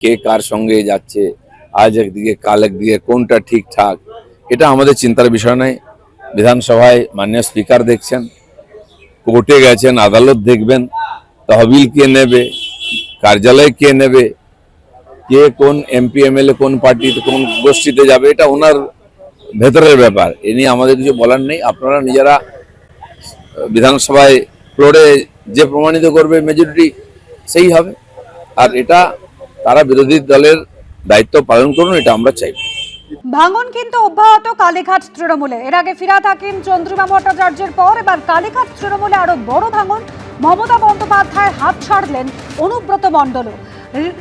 কে কার সঙ্গে যাচ্ছে, আজ একদিকে কাল একদিকে, কোনটা ঠিকঠাক, এটা আমাদের চিন্তার বিষয় নয়। বিধানসভায় মাননীয় স্পিকার দেখছেন, কোর্টে গেছেন, আদালত দেখবেন, তহবিল কে নেবে, কার্যালয় কে নেবে, কে কোন এমপি এমএলএ কোন পার্টিতে কোন গোষ্ঠীতে যাবে, এটা ওনার ভেতরের ব্যাপার। এ নিয়ে আমাদের কিছু বলার নেই। আপনারা নিজেরা বিধানসভায় ফ্লোরে যে প্রমাণিত করবে মেজরিটি সেই হবে। আর এটা তারা বিরোধী দলের দায়িত্ব পালন করুন, এটা আমরা চাই। ভাঙন কিন্তু অব্যাহত কালীঘাট তৃণমূলে। এর আগে ফিরাদ হাকিম, চন্দ্রিমা ভট্টাচার্যের পর এবার কালীঘাট তৃণমূলে আরো বড় ভাঙন। মমতা বন্দ্যোপাধ্যায়ের হাত ছাড়লেন অনুব্রত মণ্ডলও।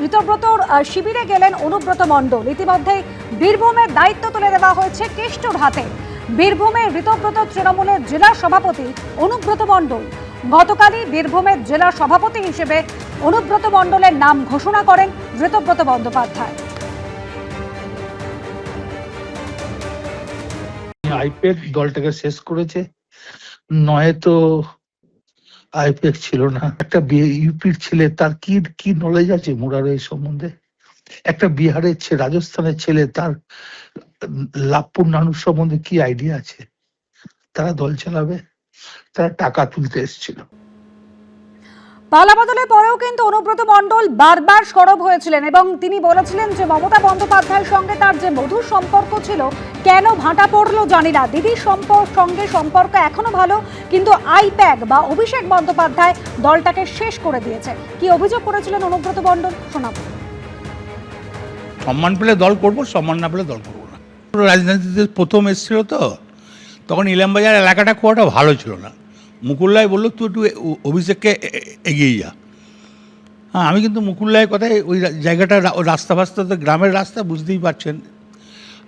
ঋতব্রতর শিবিরে গেলেন অনুব্রত মণ্ডল। ইতিমধ্যেই বীরভূমের দায়িত্ব তুলে দেওয়া হয়েছে কেষ্টর হাতে। বীরভূমে ঋতব্রত তৃণমূলের জেলা সভাপতি অনুব্রত মণ্ডল। গতকালই বীরভূমের জেলা সভাপতি হিসেবে অনুব্রত মণ্ডলের নাম ঘোষণা করেন ঋতব্রত বন্দ্যোপাধ্যায়। আইপ্যাক দলটাকে শেষ করেছে, নয়তো আইপ্যাক ছিল না। একটা ইউপির ছেলে, তার কি কি নলেজ আছে মুরারের সম্বন্ধে? একটা বিহারের ছেলে, রাজস্থানের ছেলে, তার লাভপুর নানুর সম্বন্ধে কি আইডিয়া আছে? তারা দল চালাবে, তারা টাকা তুলতে এসেছিল। পালাবদলের পরেও কিন্তু অনুব্রত মণ্ডল বারবার সরব হয়েছিলেন এবং তিনি বলেছিলেন যে মমতা বন্দ্যোপাধ্যায়ের সঙ্গে তার যে মধুর সম্পর্ক ছিল, কেন ভাটা পড়লো জানি না। দিদির সঙ্গে সম্পর্ক এখনো ভালো, কিন্তু আইপ্যাক বা অভিষেক বন্দ্যোপাধ্যায় দলটাকে শেষ করে দিয়েছে। কি অভিযোগ করেছিলেন অনুব্রত মণ্ডল, শোনাবো। সম্মান পেলে দল করবো, সম্মান না পেলে দল করবো না। রাজনীতিতে প্রথম এসেছিল তো, তখন ইলামবাজার এলাকাটা খুব একটা ভালো ছিল না। মুকুল্লাই বললো তুই একটু অভিষেককে এগিয়ে যা। হ্যাঁ, আমি কিন্তু মুকুল্লাইয়ের কথায় ওই জায়গাটা, রাস্তা ফাস্তা তো গ্রামের রাস্তা, বুঝতেই পারছেন,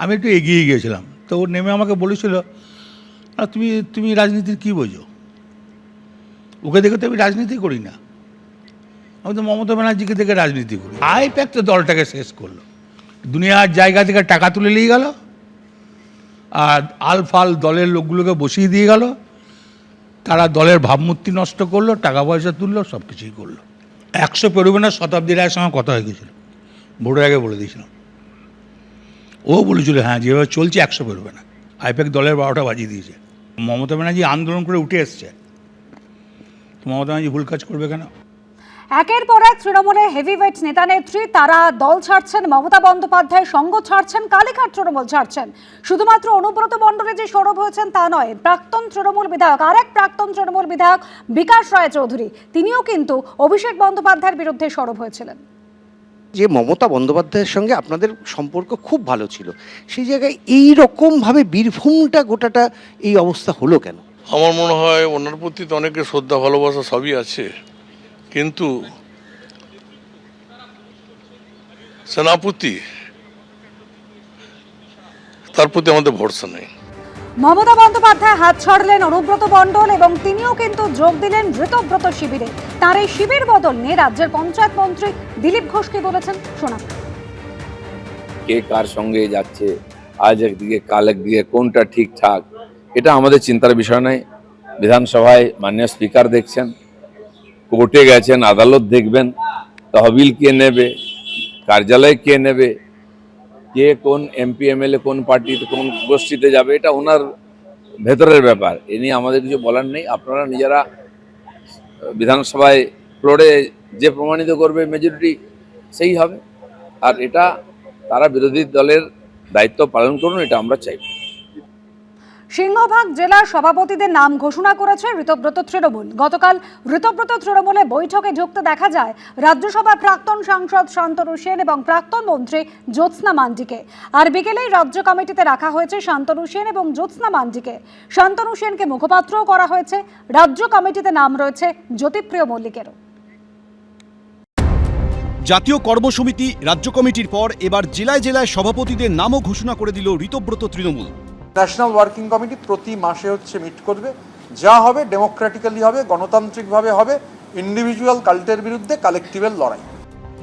আমি একটু এগিয়ে গিয়েছিলাম। তো ও নেমে আমাকে বলেছিল, তুমি তুমি রাজনীতির কী বোঝো? ওকে দেখে তো আমি রাজনীতি করি না, আমি তো মমতা ব্যানার্জিকে দেখে রাজনীতি করি। আইপ্যাক তো দলটাকে শেষ করলো, দুনিয়ার জায়গা থেকে টাকা তুলে নিয়ে গেল, আর আলফাল দলের লোকগুলোকে বসিয়ে দিয়ে গেল। তারা দলের ভাবমূর্তি নষ্ট করলো, টাকা পয়সা তুললো, সব কিছুই করলো। 100 পেরোবে না, শতাব্দীর রায়ের সঙ্গে কথা হয়ে গেছিলো, ভোটের আগে বলে দিয়েছিলাম। ও বলেছিল হ্যাঁ যেভাবে চলছে 100 পেরোবে না। আইপ্যাক দলের 12টা বাজিয়ে দিয়েছে। মমতা ব্যানার্জি আন্দোলন করে উঠে এসছে, তো মমতা ব্যানার্জি ভুল কাজ করবে কেন? একের পর এক তৃণমূলের হেভিওয়েট নেতা নেত্রী তারা দল ছাড়ছেন, মমতা বন্দ্যোপাধ্যায় সঙ্গ ছাড়ছেন, কালীঘাট তৃণমূল ছাড়ছেন। শুধুমাত্র অনুব্রত মণ্ডলে যে সরব হয়েছেন তা নয়, প্রাক্তন তৃণমূল বিধায়ক, আরেক প্রাক্তন তৃণমূল বিধায়ক বিকাশ রায়চৌধুরী, তিনিও কিন্তু অভিষেক বন্দ্যোপাধ্যায়ের বিরুদ্ধে সরব হয়েছিলেন। যে মমতা বন্দ্যোপাধ্যায়ের সঙ্গে আপনাদের সম্পর্ক খুব ভালো ছিল, সেই জায়গায় এই রকমভাবে বীরভূমটা গোটাটা এই অবস্থা হলো কেন? আমার মনে হয় ওনার প্রতি তো অনেকের শ্রদ্ধা ভালোবাসা সবই আছে, কিন্তু সেনাপতি তার প্রতি আমাদের ভরসা নেই। মমতা বন্দ্যোপাধ্যায় হাত ছাড়লেন অনুব্রত মণ্ডল এবং তিনিও কিন্তু যোগ দিলেন ঋতব্রত শিবিরে। তার এই শিবির বদল নিয়ে রাজ্যের পঞ্চায়েত মন্ত্রী দিলীপ ঘোষ কি বলেছেন, শোনাব। কে কার সঙ্গে যাচ্ছে, আজ একদিকে কাল একদিকে, কোনটা ঠিকঠাক, এটা আমাদের চিন্তার বিষয় নয়। বিধানসভায় মাননীয় স্পিকার দেখছেন, কোর্টে গেছেন, আদালত দেখবেন, তহবিল কে নেবে, কার্যালয় কে নেবে, কে কোন এমপি এমএলএ কোন পার্টিতে কোন গোষ্ঠীতে যাবে, এটা ওনার ভেতরের ব্যাপার। এ নিয়ে আমাদের কিছু বলার নেই। আপনারা নিজেরা বিধানসভায় ফ্লোরে যে প্রমাণিত করবে মেজরিটি সেই হবে। আর এটা তারা বিরোধী দলের দায়িত্ব পালন করুন, এটা আমরা চাই। সিংহভাগ জেলার সভাপতিদের নাম ঘোষণা করেছে ঋতব্রত তৃণমূল। গতকাল ঋতব্রত তৃণমূলে বৈঠকে ঢুকতে দেখা যায় রাজ্যসভার প্রাক্তন সাংসদ শান্তনু সেন এবং প্রাক্তন মন্ত্রী জ্যোৎস্না মান্ডিকে। আর বিকেলেই রাজ্য কমিটিতে রাখা হয়েছে শান্তনু সেন এবং জ্যোৎস্না মান্ডিকে। শান্তনু সেনকে মুখপাত্রও করা হয়েছে। রাজ্য কমিটিতে নাম রয়েছে জ্যোতিপ্রিয় মল্লিকেরও। জাতীয় কর্মসমিতি রাজ্য কমিটির পর এবার জেলায় জেলায় সভাপতিদের নামও ঘোষণা করে দিল Ritabrata Trinamool. National working committee প্রতি মাসে মিট করবে, যা হবে ডেমোক্রেটিক্যালি হবে, গণতান্ত্রিকভাবে হবে, ইন্ডিভিজুয়াল কাল্টের বিরুদ্ধে কালেকটিভের লড়াই।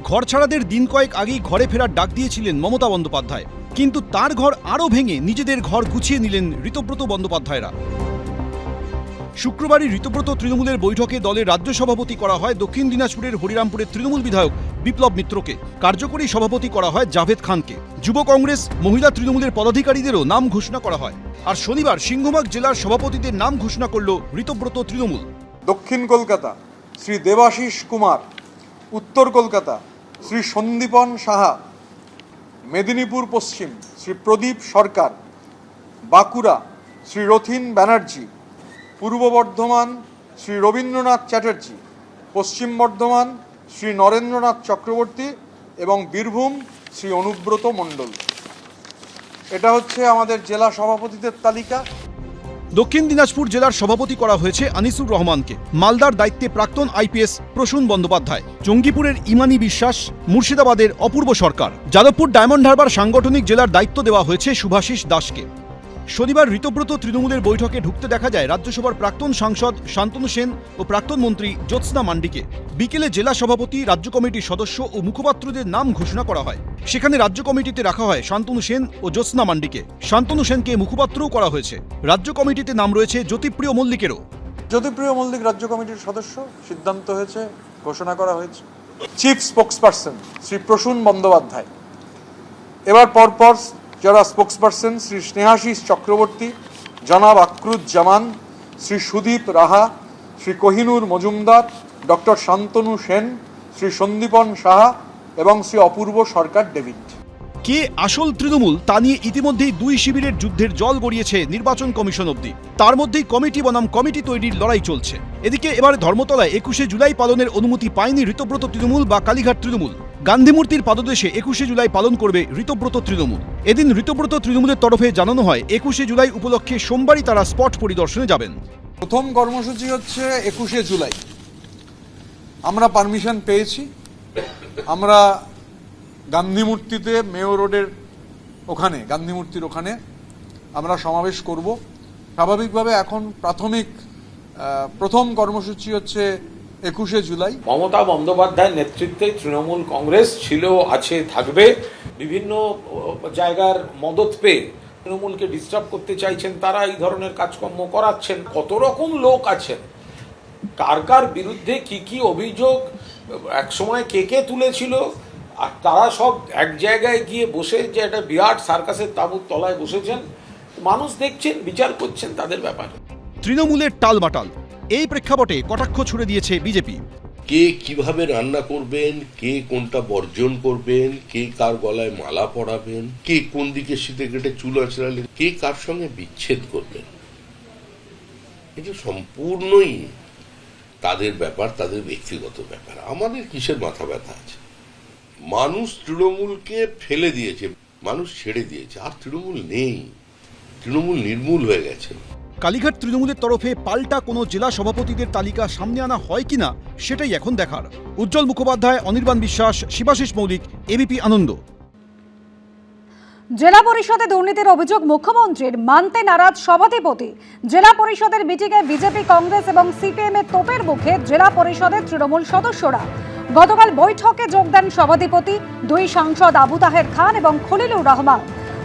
ঘর ছাড়াদের দিন কয়েক আগেই ঘরে ফেরার ডাক দিয়েছিলেন মমতা বন্দ্যোপাধ্যায়, কিন্তু তার ঘর আরও ভেঙে নিজেদের ঘর গুছিয়ে নিলেন ঋতব্রত বন্দ্যোপাধ্যায়রা। শুক্রবারই ঋতব্রত তৃণমূলের বৈঠকে দলের রাজ্য সভাপতি করা হয় দক্ষিণ দিনাজপুরের হরিরামপুরের তৃণমূল বিধায়ক বিপ্লব মিত্রকে, কার্যকরী সভাপতি করা হয় জাভেদ খানকে, যুব কংগ্রেস মহিলা তৃণমূলের পদাধিকারীদেরও নাম ঘোষণা করা হয়। আর শনিবার সিংহভাগ জেলার সভাপতিদের নাম ঘোষণা করল ঋতব্রত তৃণমূল। দক্ষিণ কলকাতা শ্রী দেবাশিস কুমার, উত্তর কলকাতা শ্রী সন্দীপন সাহা, মেদিনীপুর পশ্চিম শ্রী প্রদীপ সরকার, বাঁকুড়া শ্রী রথিন ব্যানার্জি, পূর্ব বর্ধমান শ্রী রবীন্দ্রনাথ চ্যাটার্জি, পশ্চিম বর্ধমান শ্রী নরেন্দ্রনাথ চক্রবর্তী এবং বীরভূম শ্রী অনুব্রত মণ্ডল। এটা হচ্ছে আমাদের জেলা সভাপতিদের তালিকা। দক্ষিণ দিনাজপুর জেলার সভাপতি করা হয়েছে আনিসুর রহমানকে, মালদার দায়িত্বে প্রাক্তন আইপিএস প্রসূন বন্দ্যোপাধ্যায়, জঙ্গিপুরের ইমানি বিশ্বাস, মুর্শিদাবাদের অপূর্ব সরকার, যাদবপুর ডায়মন্ড হারবার সাংগঠনিক জেলার দায়িত্ব দেওয়া হয়েছে শুভাশিস দাসকে। শনিবার ঋতব্রত তৃণমূলের বৈঠকে ঢুকতে দেখা যায় রাজ্যসভার প্রাক্তন সাংসদ শান্তনু সেন ও প্রাক্তন মন্ত্রী জ্যোৎস্না মান্ডিকে। বিকেলে জেলা সভাপতি, রাজ্য কমিটির সদস্য ও মুখপাত্রদের নাম ঘোষণা করা হয়। সেখানে রাজ্য কমিটিতে রাখা হয় শান্তনু সেন ও জ্যোৎস্না মান্ডিকে। শান্তনু সেনকে মুখপাত্রও করা হয়েছে। রাজ্য কমিটিতে নাম রয়েছে জ্যোতিপ্রিয় মল্লিকেরও। জ্যোতিপ্রিয় মল্লিক রাজ্য কমিটির সদস্য, সিদ্ধান্ত হয়েছে, ঘোষণা করা হয়েছে। Chief spokesperson Shri Prasun Bandyopadhyay. এবার পরপর যারা স্পোক্সপারসন শ্রী স্নেহাশিস চক্রবর্তী, জনাব আকরুজ্জামান, শ্রী সুদীপ রাহা, শ্রী কোহিনুর মজুমদার, ডক্টর শান্তনু সেন, শ্রী সন্দীপন সাহা এবং শ্রী অপূর্ব সরকার ডেভিড। কে আসল তৃণমূল তা নিয়ে ইতিমধ্যেই দুই শিবিরের যুদ্ধের জল গড়িয়েছে নির্বাচন কমিশন অবধি। তার মধ্যেই কমিটি বনাম কমিটি তৈরির লড়াই চলছে। এদিকে এবার ধর্মতলায় 21শে জুলাই পালনের অনুমতি পায়নি ঋতব্রত তৃণমূল বা কালীঘাট তৃণমূল। গান্ধীমূর্তির পাদদেশে 21শে জুলাই পালন করবে ঋতব্রত তৃণমূল। এদিন ঋতব্রত তৃণমূলের তরফে জানানো হয় 21শে জুলাই উপলক্ষে সোমবারই তারা স্পট পরিদর্শনে যাবেন। প্রথম কর্মসূচি হচ্ছে 21শে জুলাই। আমরা পারমিশন পেয়েছি, আমরা গান্ধী মূর্তিতে, মেয়র রোডের ওখানে, গান্ধী মূর্তির ওখানে আমরা সমাবেশ করব। স্বাভাবিকভাবে এখন প্রথম কর্মসূচি হচ্ছে 21শে জুলাই। মমতা বন্দ্যোপাধ্যায়ের নেতৃত্বে তৃণমূল কংগ্রেস ছিল, আছে, থাকবে। বিভিন্ন জায়গার মদত পেয়ে তৃণমূলকে ডিস্টার্ব করতে চাইছেন তারা, এই ধরনের কাজকর্ম করাচ্ছেন। কত রকম লোক আছেন, কার কার বিরুদ্ধে কি কি অভিযোগ একসময় কে কে তুলেছিল, আর তারা সব এক জায়গায় গিয়ে বসে যে একটা বিরাট সার্কাসের তাঁবুর তলায় বসেছেন। মানুষ দেখছেন, বিচার করছেন তাদের ব্যাপারে। তৃণমূলের টালমাটাল, এই প্রেক্ষাপটে কটাক্ষ ছুড়ে দিয়েছে বিজেপি। কে কিভাবে রান্না করবেন, কে কোনটা বর্জন করবেন, কে কার গলায় মালা পরাবেন, কে কোন দিকে শীতে কেটে চুল আঁচড়ালেন, কে কার সঙ্গে বিচ্ছেদ করবেন, এটা সম্পূর্ণই তাদের ব্যাপার, তাদের ব্যক্তিগত ব্যাপার। আমাদের কিসের মাথা ব্যথা আছে? মানুষ তৃণমূলকে ফেলে দিয়েছে, মানুষ ছেড়ে দিয়েছে, আর তৃণমূল নেই, তৃণমূল নির্মূল হয়ে গেছে। কালীঘাট তৃণমূলের তরফে পাল্টা কোনো জেলা সভাপতিদের তালিকা সামনে আনা হয় কিনা সেটাই এখন দেখার। উজ্জ্বল মুখোপাধ্যায়, অনির্বাণ বিশ্বাস, শিবাশিস মৌলিক, এবিপি আনন্দ। জেলা পরিষদে দুর্নীতির অভিযোগ মুখ্যমন্ত্রীর, মানতে নারাজ সভাধিপতি। জেলা পরিষদের মিটিংয়ে বিজেপি, কংগ্রেস এবং সিপিএম এর তোপের মুখে জেলা পরিষদের তৃণমূল সদস্যরা। গতকাল বৈঠকে যোগ দেন সভাধিপতি, দুই সাংসদ আবু তাহের খান এবং খলিলুর রহমান।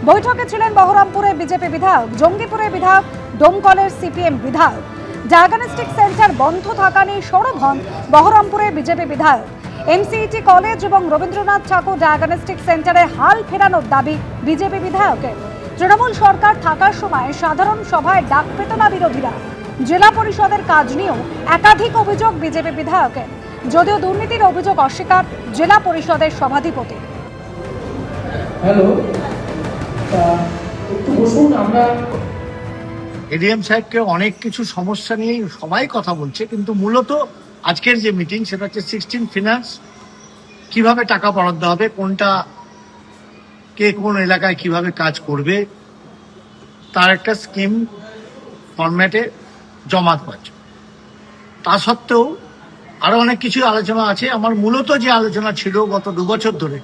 বৈঠকে ছিলেন বহরমপুরের বিজেপি বিধায়ক, জঙ্গিপুরের বিধায়ক, ডোমকলের সিপিএম বিধায়ক। ডায়াগনস্টিক সেন্টার বন্ধ থাকা নিয়ে সরব হন বহরমপুরের বিজেপি বিধায়ক। এমসিইটি কলেজ এবং রবীন্দ্রনাথ ঠাকুর ডায়াগনস্টিক সেন্টারে হাল ফেরানোর দাবি বিজেপি বিধায়কের। তৃণমূল সরকার থাকার সময় সাধারণ সভায় ডাক পেত না বিরোধীরা। জেলা পরিষদের কাজ নিয়েও একাধিক অভিযোগ বিজেপি বিধায়কের, যদিও দুর্নীতির অভিযোগ অস্বীকার জেলা পরিষদের সভাধিপতি। এডিএম সাহেবকে অনেক কিছু সমস্যা নিয়ে সবাই কথা বলছে, কিন্তু মূলত আজকের যে মিটিং সেটা হচ্ছে 16 ফিনান্স, কিভাবে টাকা বরাদ্দ হবে, কোনটা কে কোন এলাকায় কিভাবে কাজ করবে, তার একটা স্কিম ফরম্যাটে জমা পাচ্ছে। তা সত্ত্বেও আরো অনেক কিছু আলোচনা আছে। আমার মূলত যে আলোচনা ছিল গত 2 বছর ধরে,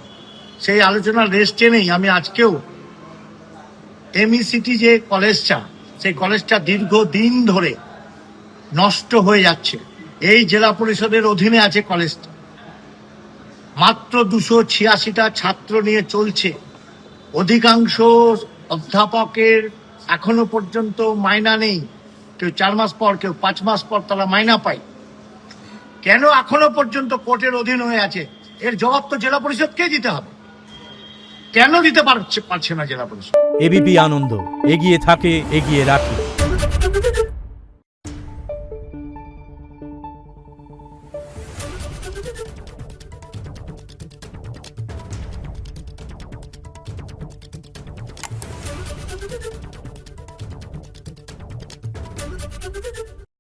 সেই আলোচনার রেস্ট টেনেই আমি আজকেও এমইসিটি যে কলেজটা, সেই কলেজটা দীর্ঘদিন ধরে নষ্ট হয়ে যাচ্ছে। এই জেলা পরিষদের অধীনে আছে কলেজটা, মাত্র 286টা ছাত্র নিয়ে চলছে। অধিকাংশ অধ্যাপকের এখনো পর্যন্ত মাইনা নেই, কেউ 4 মাস পর, কেউ 5 মাস পর তারা মাইনা পায়। কেন এখনো পর্যন্ত কোর্টের অধীন হয়ে আছে এর জবাব তো জেলা পরিষদকে দিতে হবে। কেন দিতে পারছে না জেলা পরিষদ? এবিপি আনন্দ, এগিয়ে থাকে, এগিয়ে রাখে।